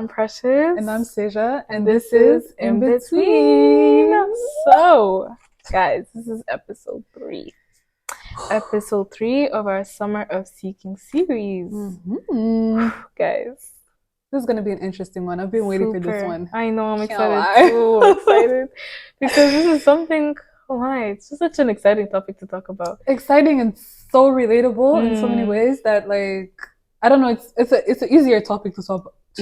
I'm Precious. And I'm Seja. And this is In Between. So, guys, this is episode 3. Episode 3 of our Summer of Seeking series. Guys. This is going to be an interesting one. I've been waiting for this one. I know, I'm excited too. I'm excited because this is something, it's just such an exciting topic to talk about. Exciting and so relatable in so many ways that, like, I don't know, it's an easier topic to talk about. It's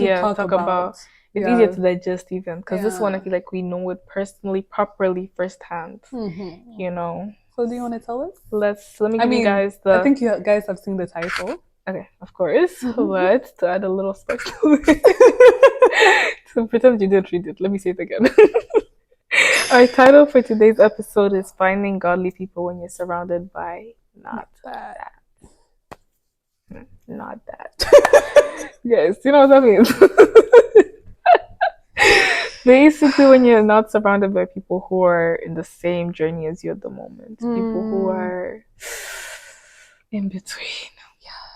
easier to digest even because this one I feel like we know it personally, properly, firsthand. You know. So do you want to tell us? Let me give you guys I think you guys have seen the title. Okay, of course. But to add a little spice to it, to pretend you didn't read it, let me say it again. Our title for today's episode is Finding Godly People When You're Surrounded by Not That. Not that. Yes, you know what that means. Basically, when you're not surrounded by people who are in the same journey as you at the moment, people who are in between.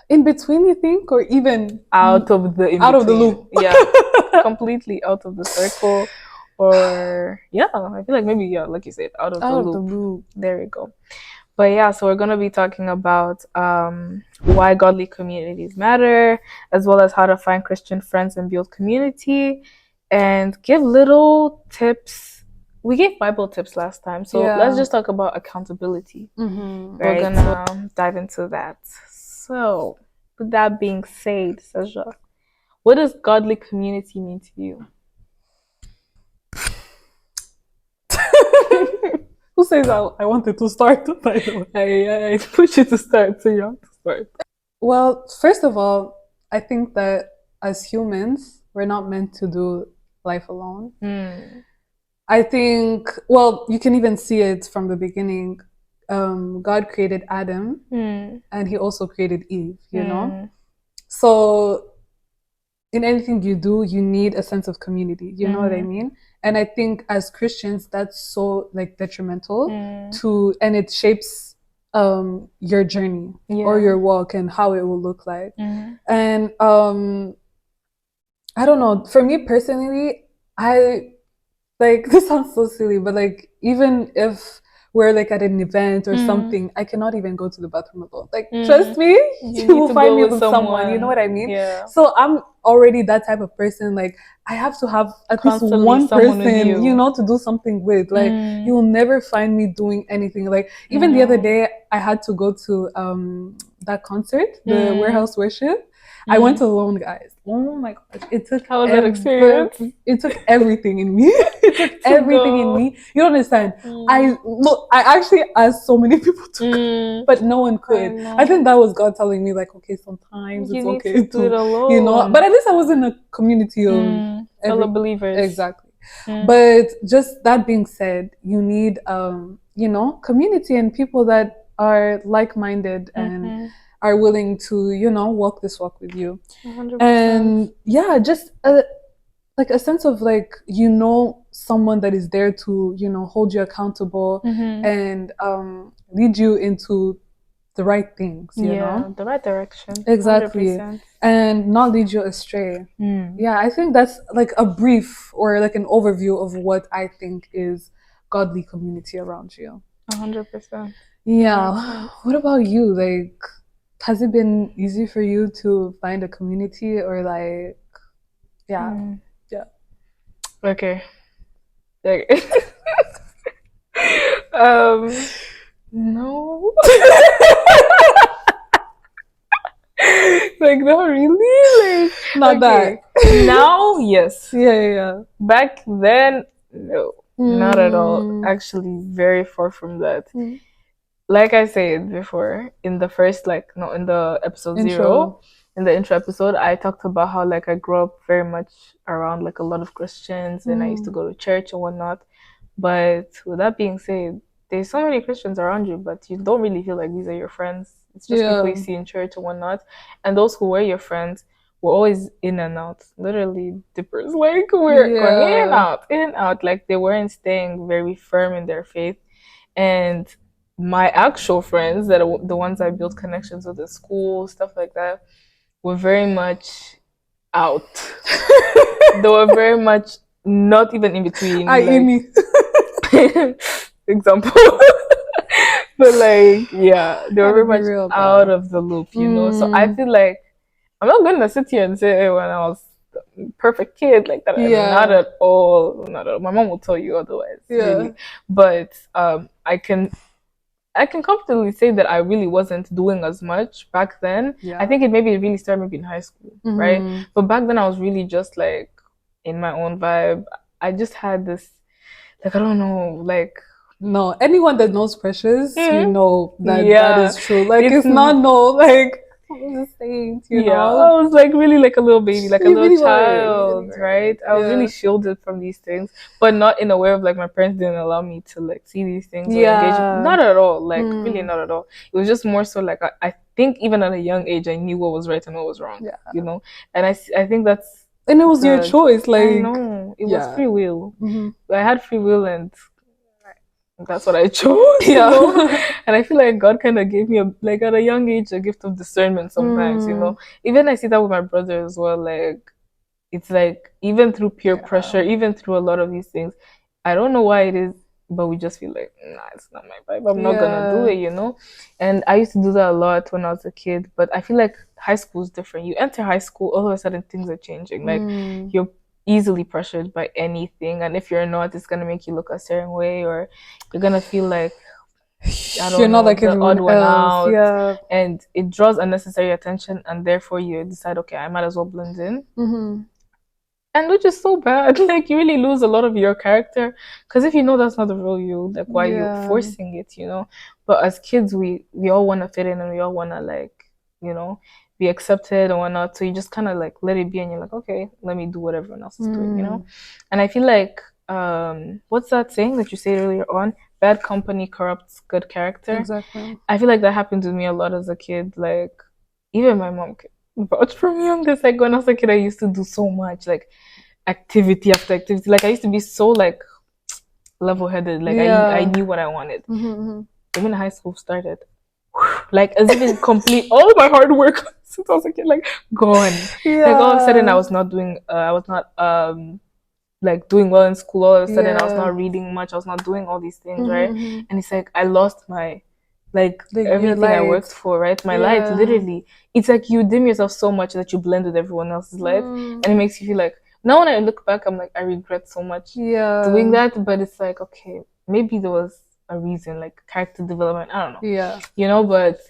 In between, you think, or even out of the loop? Yeah, completely out of the circle, or I feel like maybe like you said, out of the loop. There you go. But so we're gonna be talking about why godly communities matter, as well as how to find Christian friends and build community, and give little tips. We gave Bible tips last time, so let's just talk about accountability. We're gonna dive into that. So, with that being said, Seja, what does godly community mean to you? Who says I wanted to start? By the way, I push you to start, so you have to start. Well, first of all, I think that as humans, we're not meant to do life alone. I think, you can even see it from the beginning. God created Adam and he also created Eve, you know? So in anything you do, you need a sense of community, you know what I mean? And I think as Christians, that's so detrimental and it shapes your journey or your walk and how it will look like. And I don't know, for me personally, this sounds so silly, but even if we're at an event or something, I cannot even go to the bathroom alone. Trust me, you will find me with someone. You know what I mean? Yeah. So I'm already that type of person. I have to have at least one person, to do something with. You will never find me doing anything. Even the other day, I had to go to that concert, the Warehouse Worship. I went alone, guys. Oh my gosh. How was that experience? It took everything in me. It took everything in me. You don't understand. I actually asked so many people to but no one could. I think that was God telling me okay, sometimes it's okay to do it alone. But at least I was in a community of fellow believers. Exactly. But just that being said, you need community and people that are like-minded and are willing to, walk this walk with you. 100%. And just a sense of someone that is there to, hold you accountable and lead you into the right things, you know? The right direction. Exactly. 100%. And not lead you astray. I think that's a brief or an overview of what I think is godly community around you. 100%. Yeah. What about you? Has it been easy for you to find a community or Okay. No. Not really. Not that. Now, yes. Yeah. Back then, no. Not at all. Actually, very far from that. Like I said before, in the first, in the episode intro. 0, in the intro episode, I talked about how, I grew up very much around, a lot of Christians, and I used to go to church and whatnot. But with that being said, there's so many Christians around you, but you don't really feel like these are your friends. It's just people you see in church and whatnot. And those who were your friends were always in and out. Literally dippers. We're going in and out. They weren't staying very firm in their faith. And my actual friends, that are the ones I built connections with at school, stuff like that, were very much out. They were very much not even in between. Example. But like, yeah, they were very much real, out of the loop, you know. So I feel like I'm not gonna sit here and say hey, when I was a perfect kid like that. Not at all. Not at all. My mom will tell you otherwise, really. But I can comfortably say that I really wasn't doing as much back then. I think it really started maybe in high school, right? But back then I was really just like in my own vibe. I just had this, like, I don't know, like, no, anyone that knows Precious, you know that is true. Like, it's not like the saint, you know. I was like really like a little baby, like a little really child, right? I was really shielded from these things, but not in a way of like my parents didn't allow me to like see these things or engage. Not at all, like really not at all. It was just more so like I think even at a young age I knew what was right and what was wrong, you know. And I think that's, and it was your choice. Like, I know it was free will. I had free will, and that's what I chose, you know? And I feel like God kind of gave me like at a young age a gift of discernment sometimes, you know. Even I see that with my brother as well. Like, it's like even through peer pressure, even through a lot of these things, I don't know why it is, but we just feel like, nah, it's not my vibe. I'm not gonna do it, you know. And I used to do that a lot when I was a kid, but I feel like high school is different. You enter high school, all of a sudden things are changing. Like, you're easily pressured by anything, and if you're not, it's gonna make you look a certain way, or you're gonna feel like you're not like the odd one out, and it draws unnecessary attention, and therefore you decide, okay, I might as well blend in. And which is so bad. Like, you really lose a lot of your character, because if you know that's not the real you, like, why are you forcing it, you know? But as kids, we all want to fit in, and we all want to, like, you know, be accepted and whatnot. So you just kind of like let it be, and you're like, okay, let me do what everyone else is doing, you know? And I feel like, what's that saying that you said earlier on? Bad company corrupts good character. Exactly. I feel like that happened to me a lot as a kid. Like, even my mom could vouch for me on this. Like, when I was a kid, I used to do so much, like, activity after activity. Like, I used to be so like level-headed. Like, I knew what I wanted. Even high school started, like, as if it's complete all my hard work since I was a kid, like, gone. Like, all of a sudden I was not like doing well in school. All of a sudden I was not reading much. I was not doing all these things, right? And it's like I lost my like everything I worked for, right? My light, literally. It's like you dim yourself so much that you blend with everyone else's life, and it makes you feel like, now when I look back, I'm like, I regret so much doing that. But it's like, okay, maybe there was a reason, like character development, I don't know, you know. But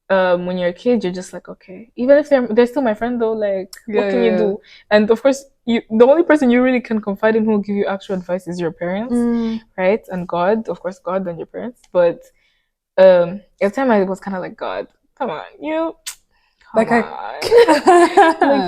when you're a kid, you're just like, okay, even if they're still my friend though, like, what can you do? And of course, the only person you really can confide in who will give you actual advice is your parents, right? And God, of course, God and your parents. But at the time I was kind of like, God, come on, like, like,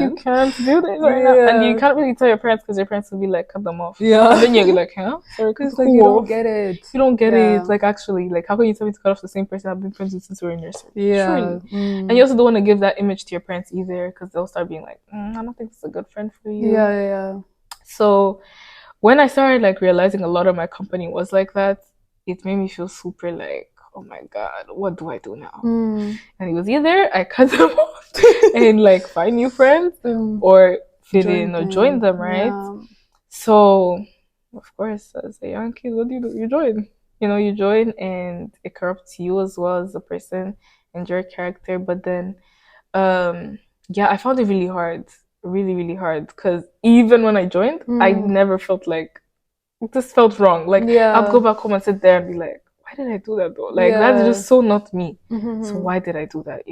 you can't do this right now, and you can't really tell your parents, because your parents will be like, cut them off, and then you're like, huh? Sorry, because like, you don't get it. You don't get it. Like, actually, like, how can you tell me to cut off the same person I've been friends with since we were in nursery? Surely. And you also don't want to give that image to your parents either, because they'll start being like, I don't think this is a good friend for you. So when I started like realizing a lot of my company was like that, it made me feel super like, oh my god, what do I do now? And it was either I cut them off and like find new friends, or fit in or join them, right? So of course, as a young kid, what do? You join. You join, and it corrupts you as well as a person and your character. But then, I found it really hard, really, really hard, because even when I joined, I never felt like, this felt wrong. Like, I'd go back home and sit there and be like, why did I do that though? Like, that's just so not me. So why did I do that,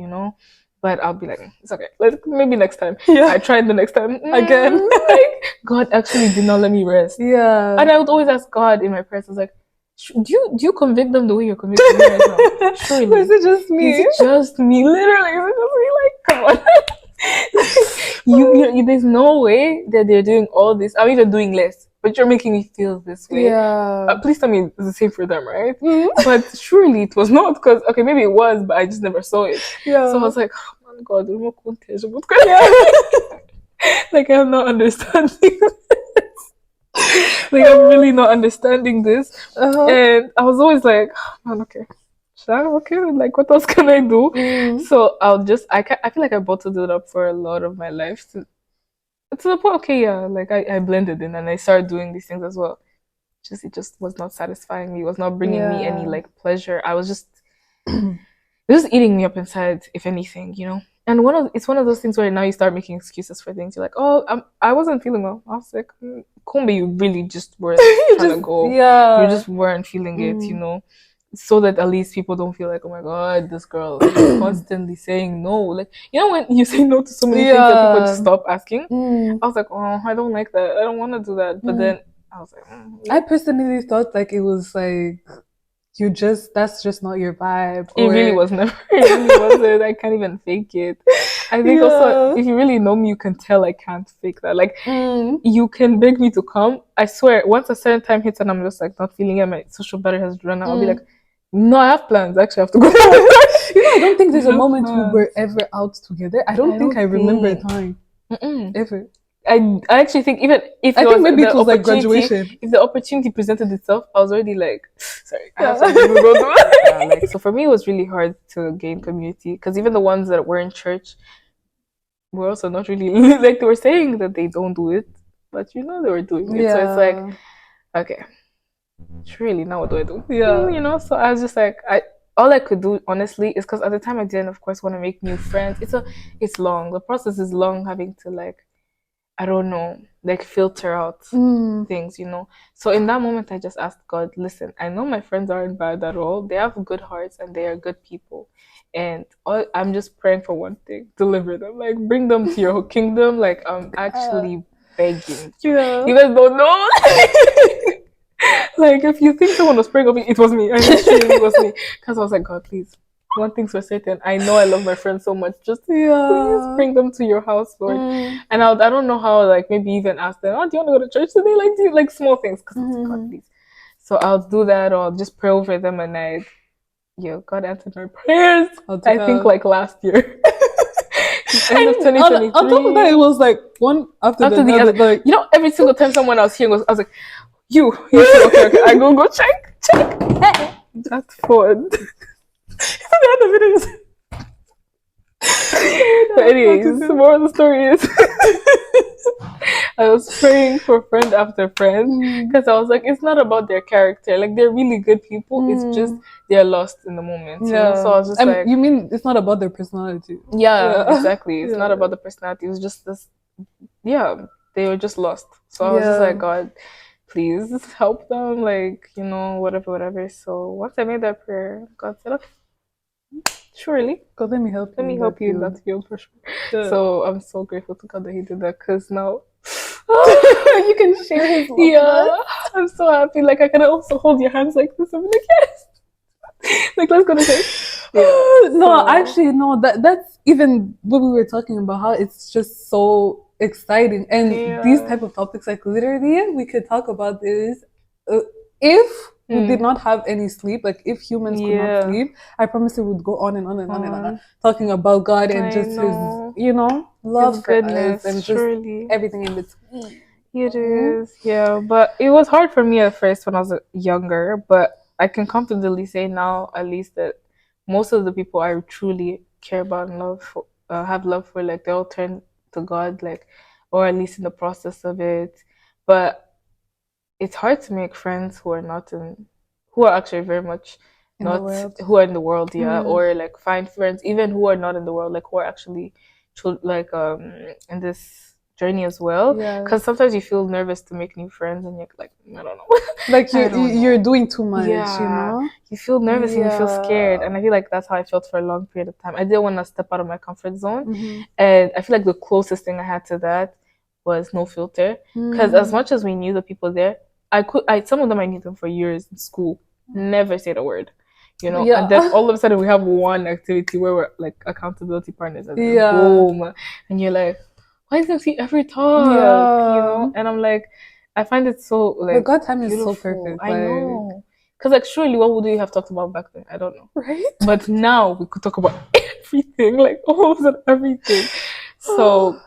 But I'll be like, it's okay. Maybe next time. I tried the next time again. Like, God actually did not let me rest. And I would always ask God in my prayers, I was like, do you convict them the way you're convicting me right now? Surely. Is it just me? Is it just me? Literally, is it just me? Like, come on. There's no way that they're doing all this. I'm even doing less, but you're making me feel this way. Please tell me it's the same for them, right? But surely it was not, because, okay, maybe it was, but I just never saw it. So I was like, oh my god, like, I'm not understanding. Like, I'm really not understanding this. And I was always like, oh, man, okay. Okay, like, what else can I do? So I feel like I bottled it up for a lot of my life, to the point, okay, yeah, like I blended in and I started doing these things as well. Just it just was not satisfying me. It was not bringing me any Yeah. like pleasure. I was just it was eating me up inside, if anything, you know. And it's one of those things where now you start making excuses for things. You're like, oh, I wasn't feeling well. I was like, Kumbe, you really just weren't You trying to just go. You yeah. just weren't feeling it, you know. So that at least people don't feel like, oh my god, this girl, she's constantly saying no. Like, you know, when you say no to so many things that people just Yeah. stop asking. I was like, oh, I don't like that. I don't want to do that. But then I was like, I yeah. personally thought like it was like that's just not your vibe, It really or was never. It really wasn't. I can't even fake it. I think also, yeah. if you really know me, you can tell I can't fake that. Like, you can beg me to come. I swear, once a certain time hits and I'm just like not feeling it, my social battery has run out. I'll be like, no, I have plans. Actually, I have to go. You know, I don't think I there's a have moment we plans. were ever out together. I I don't think don't I remember a think. time Mm-mm. ever. I actually think even if I there think was maybe it the was like opportunity, graduation. if the opportunity presented itself, I was already like, sorry, I have Yeah. something to go do. Yeah, like so for me, it was really hard to gain community because even the ones that were in church were also not really like they were saying that they don't do it, but you know they were doing it. So it's like, Yeah. okay, surely now what do I do? Yeah. You know, so I was just like, I all I could do honestly is because at the time I didn't, of course, want to make new friends. It's long. The process is long, having to like I don't know, like filter out things, you know. So in that moment, I just asked God, listen, I know my friends aren't bad at all. They have good hearts and they are good people. And I'm just praying for one thing, deliver them, like bring them to your kingdom. Like I'm actually begging you. Yeah. You guys don't know. Like if you think someone was praying over me, it was me. I literally it was me. Because I was like, God, please. One thing's for certain. I know I love my friends so much. Just please Yeah. bring them to your house, Lord. And I don't know how, like, maybe even ask them, oh, do you want to go to church today? Like, do you, like small things? Because God, please. So I'll do that or I'll just pray over them and God answered my prayers. I think like last year. End of On top of that, 2023. it was like one after the After the other. other. Like, You know, every single time someone else here I was like, you too. Okay. I go check. That's fun. the end of it is. But anyways, the moral of the story is I was praying for friend after friend because I was like, it's not about their character. Like they're really good people. It's just they're lost in the moment, you know. So I Yeah. was just like, You mean it's not about their personality? yeah, Yeah. exactly. It's not Yeah. about the personality. It was just this, yeah, they were just lost. So I was just like, Yeah. God, please help them. Like you know, whatever, whatever. So once I made that prayer, God said, okay, surely. God, let me help you Let me in help that you in field. that field for sure. Yeah. So I'm so grateful to God that He did that because now, You can share his love. yeah, I'm so happy. Like I can also hold your hands like this. I'm like yes, like let's go to church. Yeah. No, So actually, no. That's even what we were talking about. How it's just so exciting, and these yeah. type of topics, like literally, we could talk about this. If we did not have any sleep, like if humans could not Yeah. sleep, I promise it would go on and on and on and on, talking about God and I just His, know His love for us goodness. and just Surely everything in between. it is. Yeah, but it was hard for me at first when I was younger. But I can confidently say now, at least that most of the people I truly care about and have love for, like they all turn to God, like, or at least in the process of it. But it's hard to make friends who are actually very much In the not world. who are in the world, yeah, or like find friends even who are not in the world, like who are actually like in this journey as well. Yeah. Because sometimes you feel nervous to make new friends, and you're like, I don't know, Like I don't you're know. doing too much, Yeah, you feel nervous and you feel scared, Yeah. and I feel like that's how I felt for a long period of time. I didn't want to step out of my comfort zone, and I feel like the closest thing I had to that was no filter. Because as much as we knew the people there, some of them I knew them for years in school, never said a word, you know. And then Yeah. all of a sudden we have one activity where we're like accountability partners, and then Yeah. boom, and you're like, why doesn't he ever talk, you Yeah. know? And I'm like, I find it so But like God time is so beautiful. perfect. I Like, know. Because like surely what would we have talked about back then? I don't know. right? But now we could talk about everything, like all of that everything. So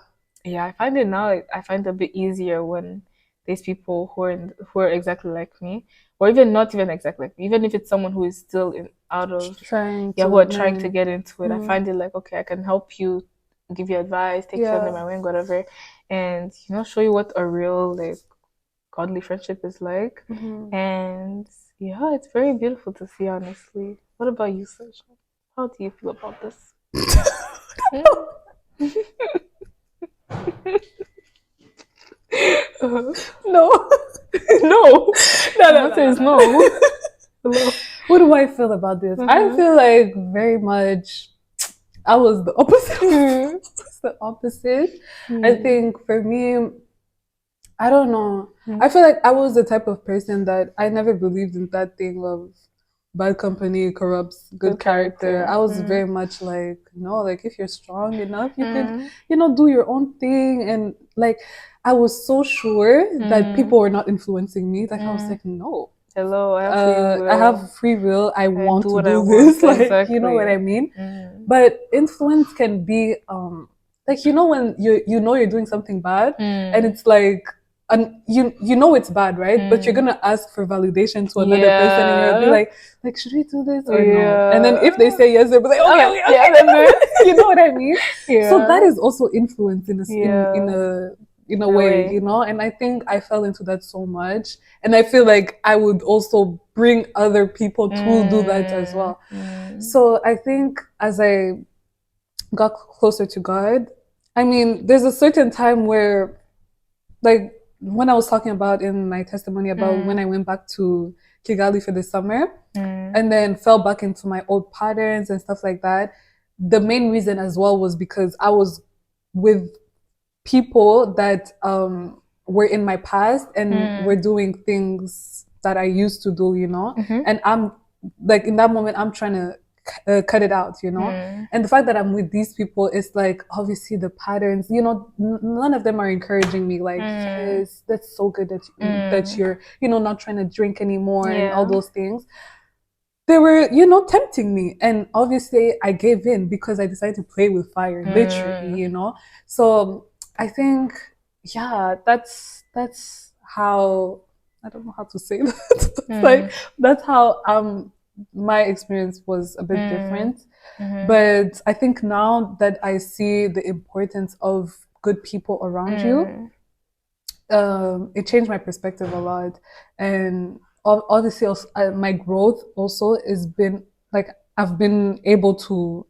yeah, I find it now. I find it a bit easier when there's people who are exactly like me, or even not even exactly like me. Even if it's someone who is still in out of Trying yeah, to who are trying to learn. get into it. I find it like okay, I can help you, give you advice, take you under Yeah. my wing, whatever. and show you what a real like godly friendship is like. And yeah, it's very beautiful to see, honestly. What about you, Sasha? How do you feel about this? No. No. No. The answer is no. Hello. What do I feel about this? I feel like very much I was the opposite. The opposite. I think for me, I don't know. I feel like I was the type of person that I never believed in that thing of bad company corrupts good character. I was very much like, no, like if you're strong enough, you could, do your own thing. And like, I was so sure that people were not influencing me. Like, I was like, no. Hello, I have free will. I have free will. I want do to what do I this. want. Like, Exactly. you know what I mean? But influence can be, like, when you know you're doing something bad, and it's like, and you know it's bad, right? But you're gonna ask for validation to another person, and you'll be like, should we do this or no? And then if they say yes, they'll be like, okay, yeah, let's do it. You know what I mean? Yeah. So that is also influence in a way, and I think I fell into that so much, and I feel like I would also bring other people to do that as well. So I think as I got closer to God, I mean, there's a certain time where, like, when I was talking about in my testimony about when I went back to Kigali for the summer and then fell back into my old patterns and stuff like that, the main reason as well was because I was with people that were in my past and were doing things that I used to do, and I'm like, in that moment, I'm trying to cut it out, and the fact that I'm with these people is like, obviously the patterns, none of them are encouraging me like, yes, that's so good that you're, not trying to drink anymore and all those things. They were, tempting me, and obviously I gave in because I decided to play with fire, literally, So I think, yeah, that's how, I don't know how to say that. Like, that's how my experience was a bit different. But I think now that I see the importance of good people around you, it changed my perspective a lot. And obviously also, my growth also has been like, I've been able to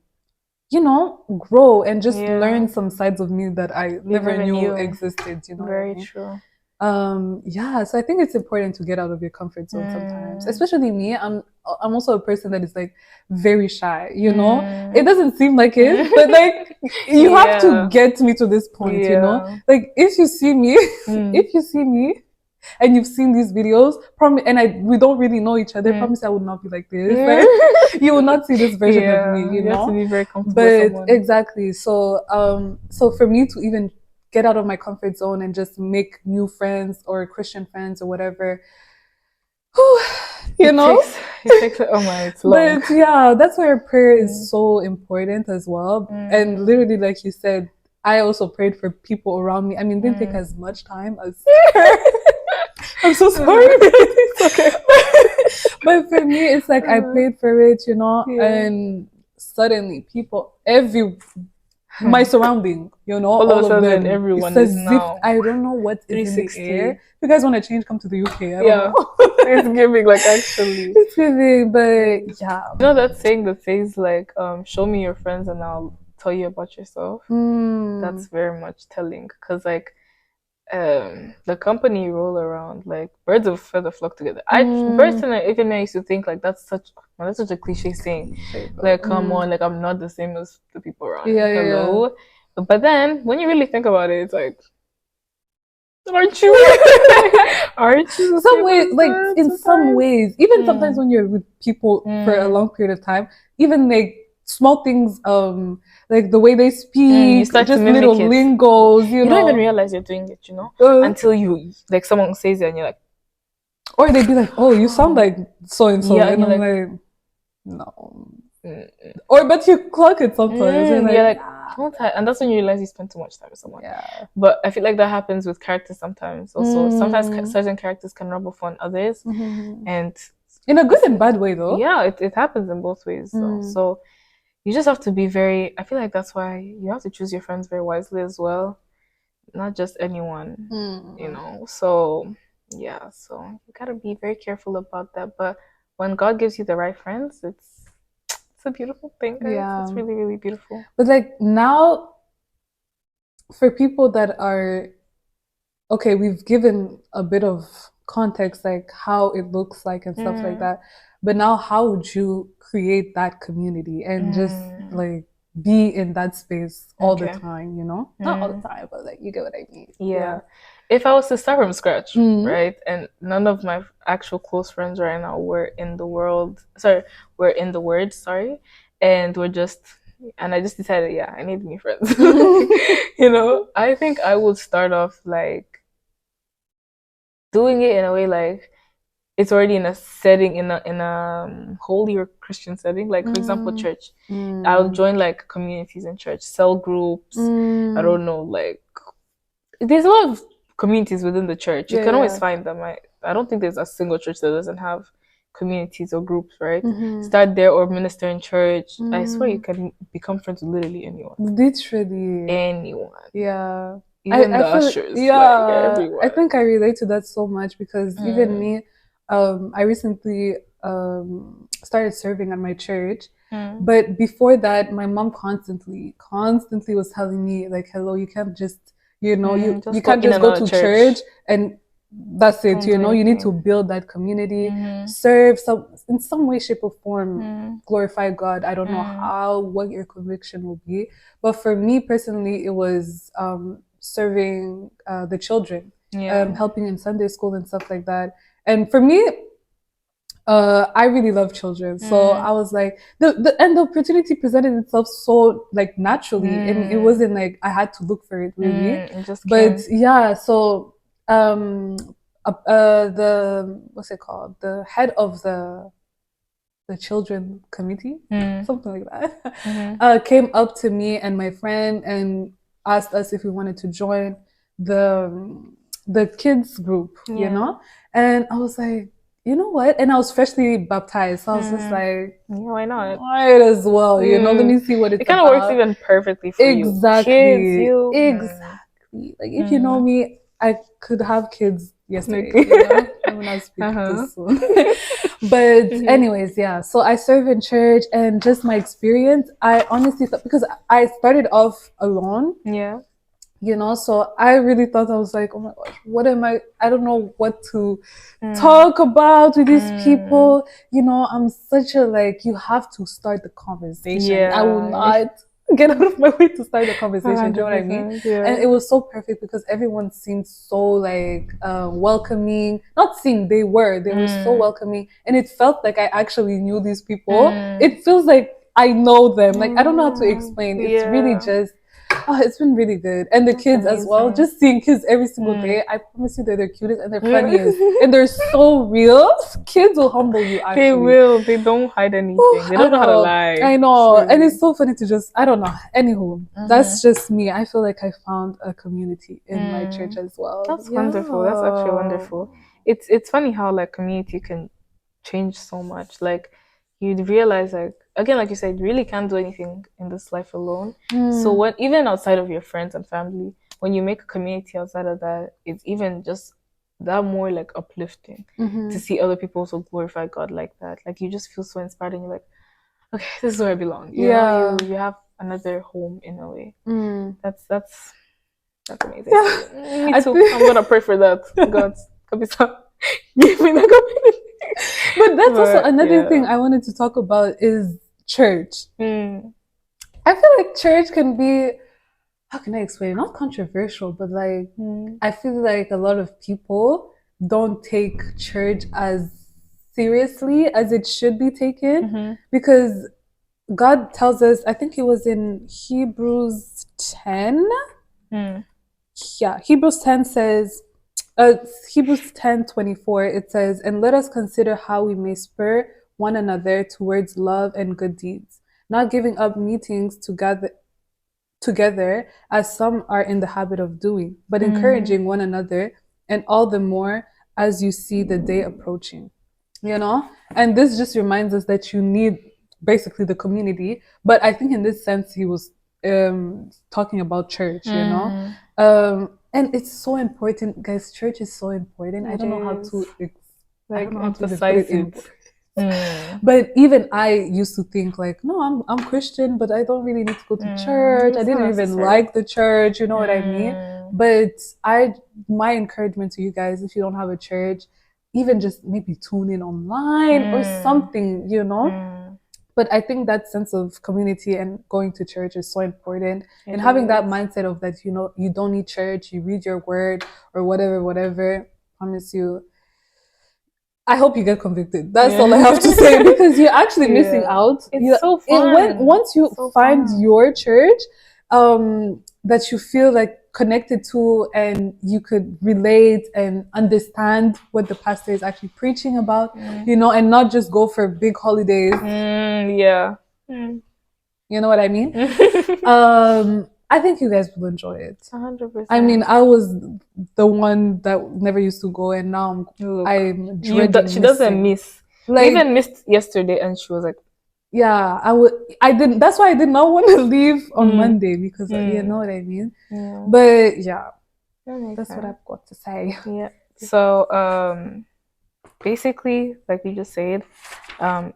grow and just learn some sides of me that I never knew existed. Very true. Yeah, so I think it's important to get out of your comfort zone sometimes, especially me. I'm also a person that is like very shy, it doesn't seem like it, but like you have to get me to this point, like if you see me and you've seen these videos, and we don't really know each other, promise I would not be like this. Like, you will not see this version of me, you have to be very comfortable but with someone. Exactly. So for me to even get out of my comfort zone and just make new friends or Christian friends or whatever, it takes oh my, it's long. But yeah, that's why prayer is so important as well. And literally, like you said, I also prayed for people around me. I mean, it didn't take as much time as I'm so sorry. It's okay. But for me, it's like I prayed for it, and suddenly my surrounding, all of a sudden, them, everyone is now. I don't know what is in the air. If you guys want to change, come to the UK. I don't know. It's giving, like, actually. It's giving, but yeah. That saying that says like, show me your friends and I'll tell you about yourself. That's very much telling, because like, the company you roll around, like birds of feather flock together. Personally, even I used to think like that's such a cliche saying. Like, come on, like I'm not the same as the people around. Hello. Yeah. But then when you really think about it, it's like, aren't you? Aren't you? Some ways, like in some ways, even sometimes when you're with people for a long period of time, even like small things, like the way they speak, just little lingos, you don't even realize you're doing it, until you, like, someone says it and you're like, or they'd be like, oh, you sound like so and so, and I'm like, no. Or but you clock it sometimes, and you're like, and that's when you realize you spend too much time with someone. Yeah. But I feel like that happens with characters sometimes. Also, sometimes certain characters can rub off on others, and in a good and bad way, though. Yeah, it happens in both ways. So you just have to be very. I feel like that's why you have to choose your friends very wisely as well. not just anyone, you know. So yeah, so you gotta be very careful about that. But when God gives you the right friends, it's a beautiful thing, guys. Yeah. It's really, really beautiful. But like now, for people that are okay, we've given a bit of context, like how it looks like and stuff like that. But now, how would you create that community and just like be in that space all the time? You know, not all the time, but like you get what I mean. Yeah. If I was to start from scratch, right, and none of my actual close friends right now were in the world, were in the word, and we're just, and I just decided, yeah, I need new friends. You know, I think I would start off like doing it in a way like it's already in a setting, in a holy or Christian setting. Like for example, church. I'll join like communities in church, cell groups. I don't know, like there's a lot of communities within the church. You can always find them. I don't think there's a single church that doesn't have communities or groups, right? Start there or minister in church. I swear you can become friends with literally anyone. Literally. Anyone. Yeah. Even the ushers. Yeah. Like everyone. I think I relate to that so much because even me, I recently started serving at my church. But before that, my mom constantly was telling me like, hello, you can't just, you know, you can't just go to church and that's it. You know, you need to build that community, serve in some way, shape, or form, glorify God. I don't know what your conviction will be, but for me personally, it was serving the children, helping in Sunday school and stuff like that. And for me, I really love children, so I was like, the opportunity presented itself so like naturally, and it wasn't like I had to look for it really. But yeah, so the what's it called? The head of the children committee, something like that, came up to me and my friend and asked us if we wanted to join the kids group, you know, and I was like, you know what? And I was freshly baptized, so I was just like, yeah, why not? Might as well, you know. Let me see what it's about. It kind of works even perfectly for you. Kids, exactly. Like if you know me, I could have kids yesterday. You know? I'm not speaking too soon. But anyways, yeah. So I serve in church, and just my experience, I honestly thought, because I started off alone. Yeah. You know, so I really thought, I was like, oh my gosh, what am I don't know what to talk about with these people. You know, I'm such a, like, you have to start the conversation. Yeah. I will not get out of my way to start the conversation. Do you know what I mean? Yeah. And it was so perfect because everyone seemed so like welcoming. Not seeing, they were so welcoming, and it felt like I actually knew these people. It feels like I know them. Like I don't know how to explain. It's really just, oh, it's been really good. And the kids as well. Just seeing kids every single day. I promise you, they're the cutest and they're funniest. And they're so real. Kids will humble you, actually. They will. They don't hide anything. They don't know how to lie. I know. Really. And it's so funny to just, I don't know. Anywho, that's just me. I feel like I found a community in my church as well. That's wonderful. That's actually wonderful. It's funny how like community can change so much. Like you'd realize, like, again, like you said, you really can't do anything in this life alone. So when, even outside of your friends and family, when you make a community outside of that, it's even just that more like uplifting to see other people also glorify God like that. Like you just feel so inspired, and you're like, okay, this is where I belong. You know, you have another home in a way. That's amazing. Yeah. Me too. I'm gonna pray for that. God, give me the community. But that's also another thing I wanted to talk about is church. I feel like church can be, how can I explain it? Not controversial, but like I feel like a lot of people don't take church as seriously as it should be taken, because God tells us, I think it was in Hebrews 10. Yeah, Hebrews 10 says, Hebrews 10:24, it says, and let us consider how we may spur one another towards love and good deeds, not giving up meetings together as some are in the habit of doing, but encouraging one another, and all the more as you see the day approaching. You know? And this just reminds us that you need basically the community. But I think in this sense, he was talking about church, you know? And it's so important, guys. Church is so important. I don't know how to I don't know how to even put it in words. But even I used to think like, no, I'm Christian, but I don't really need to go to church. I didn't even like the church, you know what I mean? But my encouragement to you guys, if you don't have a church, even just maybe tune in online or something, you know? But I think that sense of community and going to church is so important. And having that mindset of that, you know, you don't need church, you read your word or whatever. Promise you, I hope you get convicted. That's all I have to say, because you're actually missing out. It's so fun. Once you find your church, that you feel like connected to, and you could relate and understand what the pastor is actually preaching about, you know, and not just go for big holidays. You know what I mean? I think you guys will enjoy it. 100%. I mean, I was the one that never used to go, and now I'm dreading she doesn't miss. Like, we even missed yesterday, and she was like, yeah, I didn't. That's why I did not want to leave on Monday, because you know what I mean. Yeah. But yeah, that's what I've got to say. Yeah. So basically, like we just said,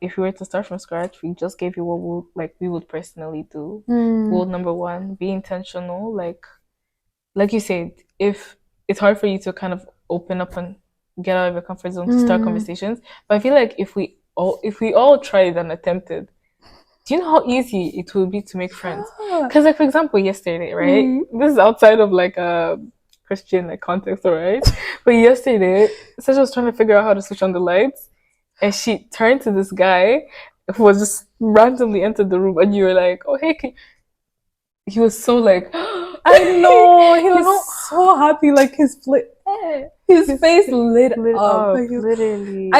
if we were to start from scratch, we just gave you what we would personally do. Goal number 1: be intentional. Like you said, if it's hard for you to kind of open up and get out of your comfort zone to start conversations, but I feel like if we all tried and attempted, do you know how easy it would be to make friends? Because, like, for example, yesterday, right? This is outside of like a Christian like context, alright? But yesterday, Sasha was trying to figure out how to switch on the lights, and she turned to this guy who was just randomly entered the room, and you were like, "Oh, hey." He was so like, I know, he was so happy, like his face lit up. Like literally.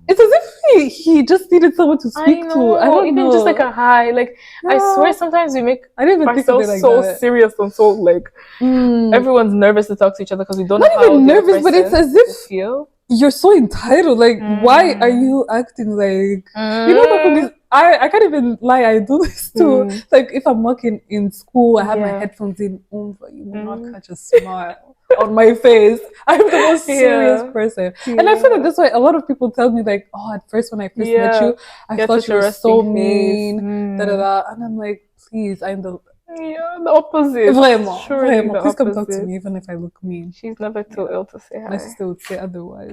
It's as if he just needed someone to speak to. I don't even know. Just like a hi. Like, I swear sometimes we make I didn't even think of it like so that. serious and so like everyone's nervous to talk to each other because we don't know not how even nervous, but it's as if feel. You're so entitled. Like, why are you acting like you know? I can't even lie. I do this too. Like, if I'm working in school, I have my headphones in. But you will not catch a smile on my face. I'm the most serious person, and I feel like that's why a lot of people tell me like, "Oh, at first when I first met you, I thought you were so mean." Da da da, and I'm like, "Please, I'm the." Yeah, the opposite. Vraiment. Please come talk to me, even if I look mean. She's never too ill to say hi. My sister would say otherwise.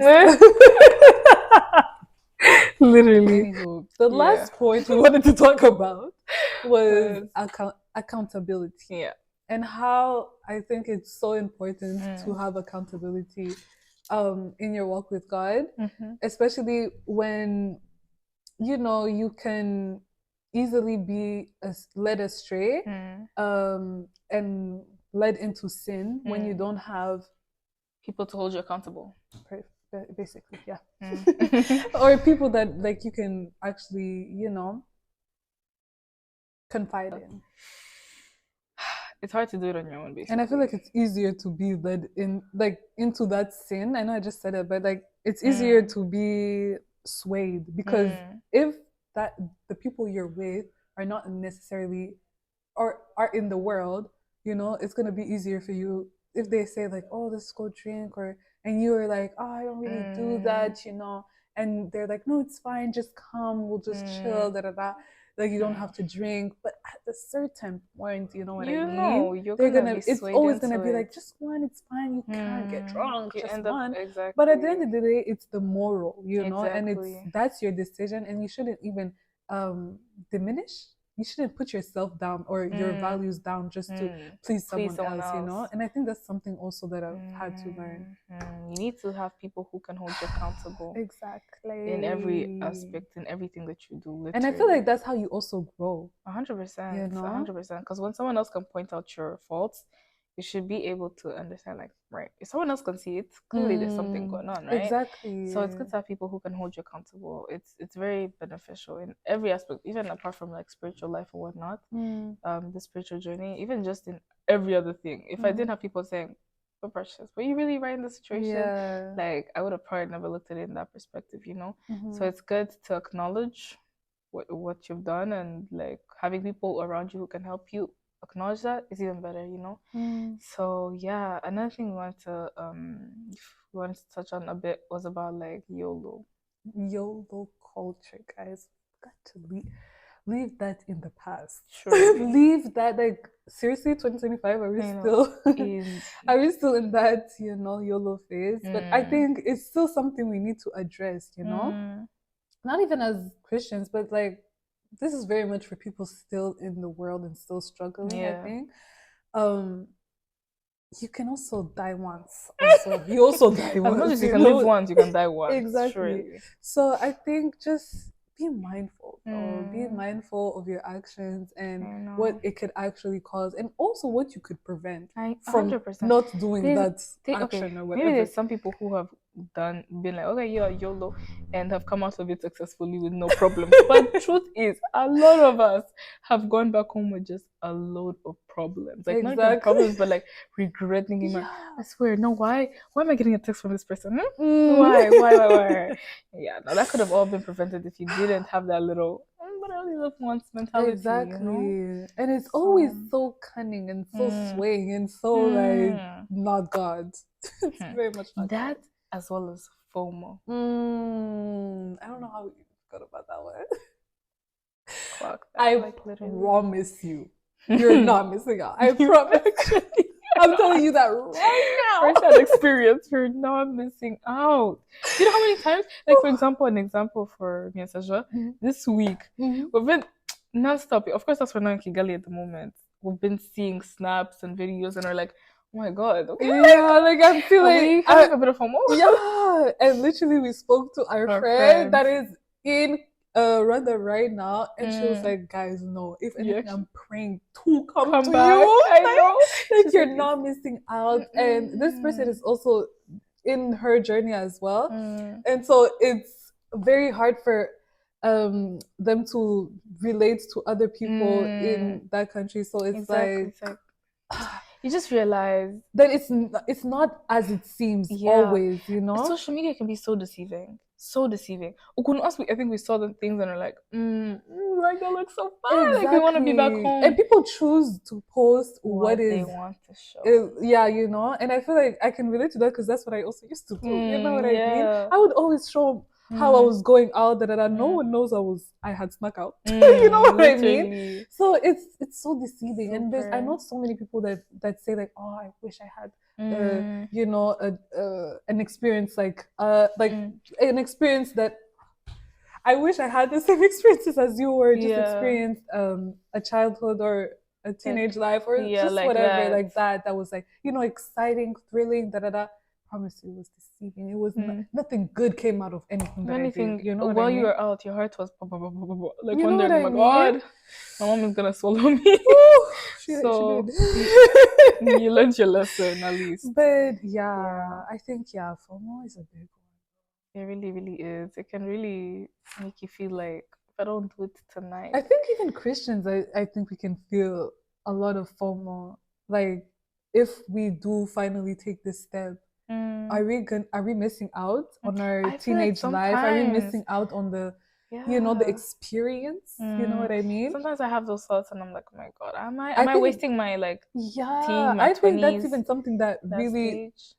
Literally. Anywho, the last point we wanted to talk about was accountability. Yeah. And how I think it's so important to have accountability in your walk with God, especially when, you know, you can easily be led astray and led into sin when you don't have people to hold you accountable. Basically, yeah. Or people that like you can actually, you know, confide in. It's hard to do it on your own, basically. And I feel like it's easier to be led in like into that sin. I know I just said it, but like it's easier to be swayed, because if that the people you're with are not necessarily or are in the world, you know, it's gonna be easier for you if they say like, "Oh, let's go drink," or and you're like, "Oh, I don't really do that," you know, and they're like, "No, it's fine, just come, we'll just chill, da da da." Like, you don't have to drink, but at a certain point, you know what I mean? You're it's always gonna be like, just one, it's fine, you can't get drunk, just one. Exactly. But at the end of the day, it's the moral, you know, and that's your decision, and you shouldn't even diminish. You shouldn't put yourself down or your values down just to please someone else, you know? And I think that's something also that I've had to learn. You need to have people who can hold you accountable. Exactly. In every aspect, in everything that you do. Literally. And I feel like that's how you also grow. 100%. You know? 100%. Because when someone else can point out your faults, you should be able to understand, like, right, if someone else can see it, clearly there's something going on, right? Exactly. So it's good to have people who can hold you accountable. It's very beneficial in every aspect, even apart from like spiritual life or whatnot. The spiritual journey, even just in every other thing. If I didn't have people saying, "But Precious, were you really right in the situation?" Yeah. Like, I would have probably never looked at it in that perspective, you know? So it's good to acknowledge what you've done, and like having people around you who can help you acknowledge that, it's even better, you know. So yeah, another thing we wanted to touch on a bit was about like YOLO culture, guys. Got to leave that in the past. Surely. Leave that, like, seriously, 2025, are we still are we still in that, you know, YOLO phase? But I think it's still something we need to address, you know. Not even as Christians, but like, this is very much for people still in the world and still struggling. I think you can also die once. Also, you also die once. As much as you can live once, you can die once. Exactly. Surely. So I think just be mindful, or be mindful of your actions and what it could actually cause, and also what you could prevent from 100%. Not doing that action or whatever. Maybe there's some people who have been like, okay, you're YOLO, and have come out of it successfully with no problem. But truth is, a lot of us have gone back home with just a load of problems. Like not even problems, but like regretting him. I swear, no, why am I getting a text from this person? Why? Yeah, no, that could have all been prevented if you didn't have that little but I only live once mentality. Exactly. You know? And it's always so cunning and so swaying and so like not God. It's very much not that God. As well as FOMO. I don't know how you forgot about that one. Clock that, I like, promise you're not missing out. I promise. I'm telling you that right now. First-hand experience, you're not missing out. Do you know how many times? Like, for example, an example for me and Sasha, this week, we've been non-stop. Of course, that's we're not in Kigali at the moment. We've been seeing snaps and videos, and we're like, oh my god, okay. Yeah, like I'm feeling having a bit of FOMO. Yeah, and literally we spoke to our friend that is in Rwanda right now, and she was like, guys, no, if anything, I'm praying to come to back. you. I know. Like you're not missing out. And this person is also in her journey as well. And so it's very hard for them to relate to other people in that country. So it's like you just realize that it's not as it seems always, you know. Social media can be so deceiving. I think we saw the things and are like, like that looks so fun. Exactly. Like we want to be back home. And people choose to post what they want to show. Yeah, you know. And I feel like I can relate to that because that's what I also used to do. You know what I mean? I would always show how I was going out, no one knows I had snuck out. You know what literally. I mean? So it's so deceiving. And I know so many people that say like, oh, I wish I had you know, an experience like an experience that I wish I had the same experiences as you were, just experienced a childhood or a teenage life or just like whatever that. Like that was like, you know, exciting, thrilling, I promise you, it was deceiving. It was nothing good came out of anything that I did. You know what while I mean? You were out, your heart was like you wondering, oh my god, my mom is gonna swallow me. She did. You learned your lesson at least. But yeah, I think FOMO is a big one. It really, really is. It can really make you feel like if I don't do it tonight. I think even Christians, I think we can feel a lot of FOMO. Like if we do finally take this step, are we missing out on our teenage life? Are we missing out on the you know, the experience? You know what I mean? Sometimes I have those thoughts and I'm like, oh my god, am I wasting my like teen, my I think that's even something that really stage?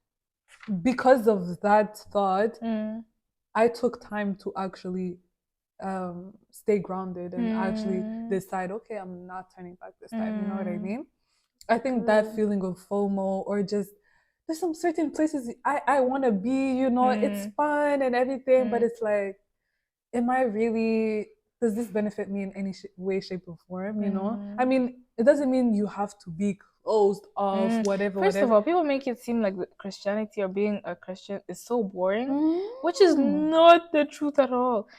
Because of that thought, I took time to actually stay grounded and actually decide, okay, I'm not turning back this time. You know what I mean? I think that feeling of FOMO, or just there's some certain places I want to be, you know, it's fun and everything, but it's like, am I really, does this benefit me in any way, shape, or form, you know? I mean, it doesn't mean you have to be closed off, whatever. First of all, people make it seem like Christianity or being a Christian is so boring, which is not the truth at all.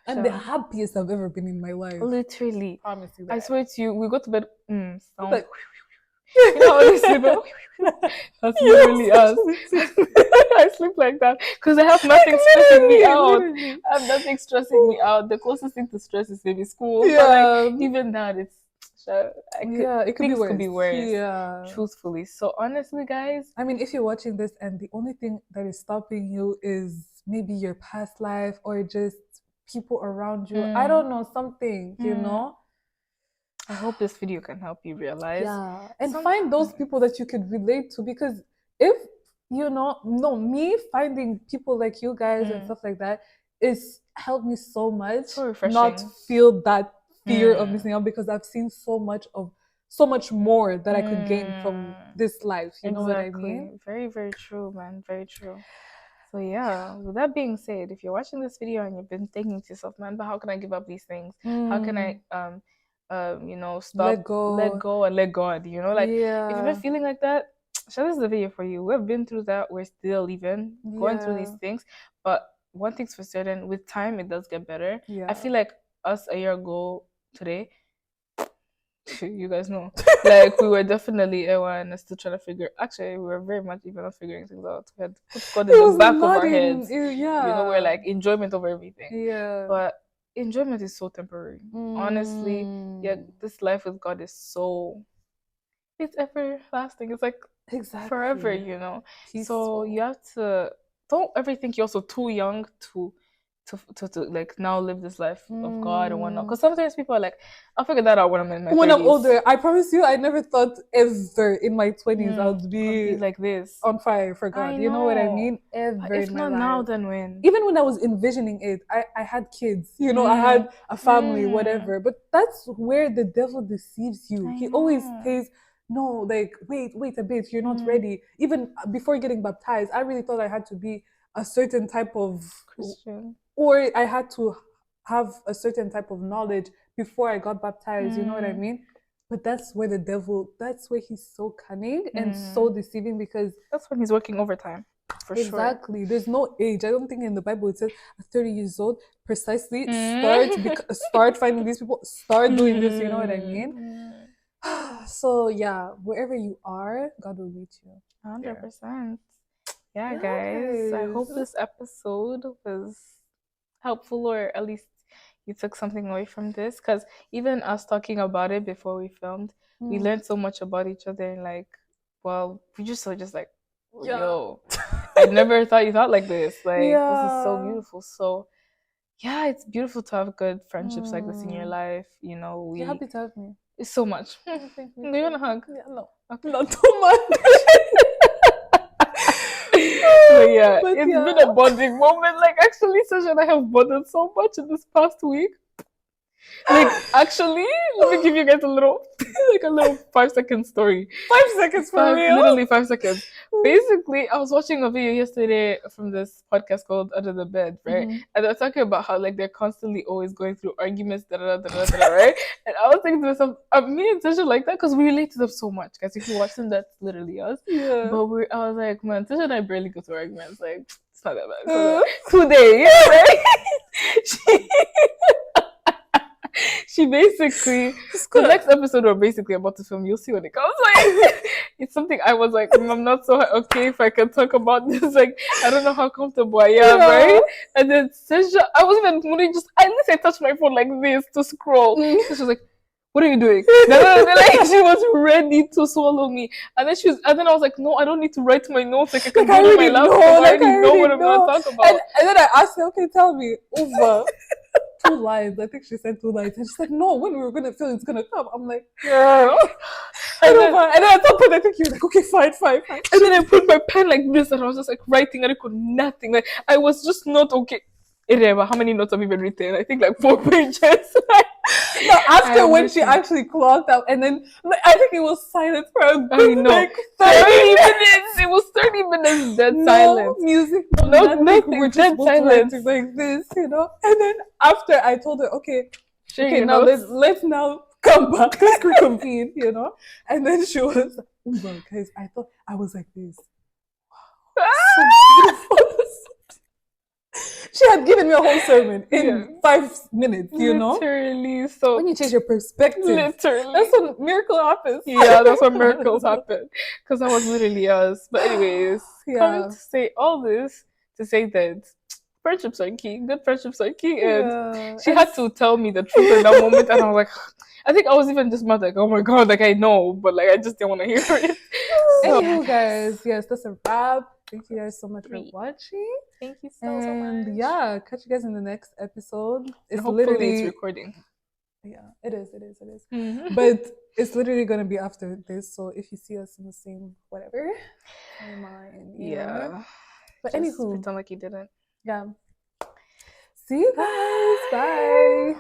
And the happiest I've ever been in my life. Literally. I promise you that. I swear to you, we go to bed, sound like, you know how they sleep? That's literally us. I sleep like that because I have nothing stressing me out. I have nothing stressing me out. The closest thing to stress is maybe school. But like, even that, it could be worse. Yeah. Truthfully. So honestly, guys, I mean, if you're watching this and the only thing that is stopping you is maybe your past life or just people around you, I don't know, something, you know? I hope this video can help you realize. Yeah, and find those people that you could relate to, because if me finding people like you guys and stuff like that is helped me so much. So refreshing. Not feel that fear of missing out, because I've seen so much more that I could gain from this life. You know what I mean? Very, very true, man. Very true. So yeah, with that being said, if you're watching this video and you've been thinking to yourself, man, but how can I give up these things? How can I stop, let go and let God, if you've been feeling like that, so this is the video for you. We've been through that, we're still even going through these things, but one thing's for certain, with time it does get better. I feel like us a year ago today, you guys know, like we were definitely and still trying to figure. Actually, we were very much even not figuring things out. We had put God in the back of our heads. We're like enjoyment over everything. But enjoyment is so temporary. Honestly, this life with God is it's everlasting. It's like forever. So you have to don't ever think you're also too young to like now live this life of God and whatnot. Because sometimes people are like, I'll figure that out when I'm in my 30s. When I'm older. I promise you, I never thought ever in my 20s I would be like this, on fire for God. You know what I mean? Ever if in my not life. now, then when? Even when I was envisioning it, I had kids. I had a family, whatever. But that's where the devil deceives you. He always says, no, like, wait a bit, you're not ready. Even before getting baptized, I really thought I had to be a certain type of Christian, or I had to have a certain type of knowledge before I got baptized. You know what I mean? But that's where that's where he's so cunning and so deceiving, because that's when he's working overtime. Exactly. There's no age. I don't think in the Bible it says 30 years old precisely start finding these people, start doing this. You know what I mean? So yeah, wherever you are, God will meet you. 100%. Yeah, guys. I hope this episode was helpful, or at least you took something away from this. Because even us talking about it before we filmed, we learned so much about each other. And like, well, we just like, yo, I never thought you thought like this. Like, this is so beautiful. So yeah, it's beautiful to have good friendships like this in your life. You're happy to have me. It's so much. Do you want a hug? Yeah, no. Okay. Not too much. But it's been a bonding moment. Like, actually, Sasha and I have bonded so much in this past week. Like, actually, let me give you guys a little 5-second story. 5 seconds for real? Literally 5 seconds. Basically, I was watching a video yesterday from this podcast called Under the Bed, right? And they're talking about how like they're constantly always going through arguments, right? And I was thinking to myself, me and Tasha like that because we relate to them so much. Guys, if you watch them, that's literally us. Yeah. But I was like, man, Tasha and I barely go through arguments. Like, it's not that bad. Today, right? She basically, the next episode we're basically about to film, you'll see when it comes. Like, it's something I was like, I'm not so okay if I can talk about this. Like, I don't know how comfortable I am, right? And then Sasha, I was even at least I touched my phone like this to scroll. So she was like, what are you doing? Like, she was ready to swallow me. And then I was like, no, I don't need to write my notes. Like, I can go to my laptop. I already know what I'm going to talk about. And then I asked her, okay, tell me, over 2 lines. I think she said 2 lines. And she said, no, when we were going to film, it's going to come. I'm like, girl. And then at some point, I think you were like, okay, fine. And then I put my pen like this, and I was just like writing, and I could nothing. Like, I was just not okay. Irema, how many notes have you even written? I think like 4 pages. No, after when she actually clocked out, and then I think it was silent for a good like 30 minutes. It was 30 minutes dead silence. Music, nothing. We're just silent like this, And then after I told her, okay, now let's now come back, let's reconvene, And then she was, oh guys, I thought I was like this. Wow, so beautiful. She had given me a whole sermon in 5 minutes, Literally. So when you change your perspective, literally, that's when miracle happens. Yeah, that's when miracles happen. Because that was literally us. But anyways, coming to say all this to say that friendships are key. Good friendships are key, and she had to tell me the truth in that moment, and I was like, I think I was even just mad, like, oh my god, like I know, but like I just didn't want to hear it. So, guys, yes, that's a wrap. Thank you guys so much for watching. Thank you so much. And yeah, catch you guys in the next episode. It's literally recording. Yeah, it is. But it's literally gonna be after this. So if you see us in the same whatever, never mind. Yeah. But just anywho, pretend like you didn't. yeah. See you guys. Bye.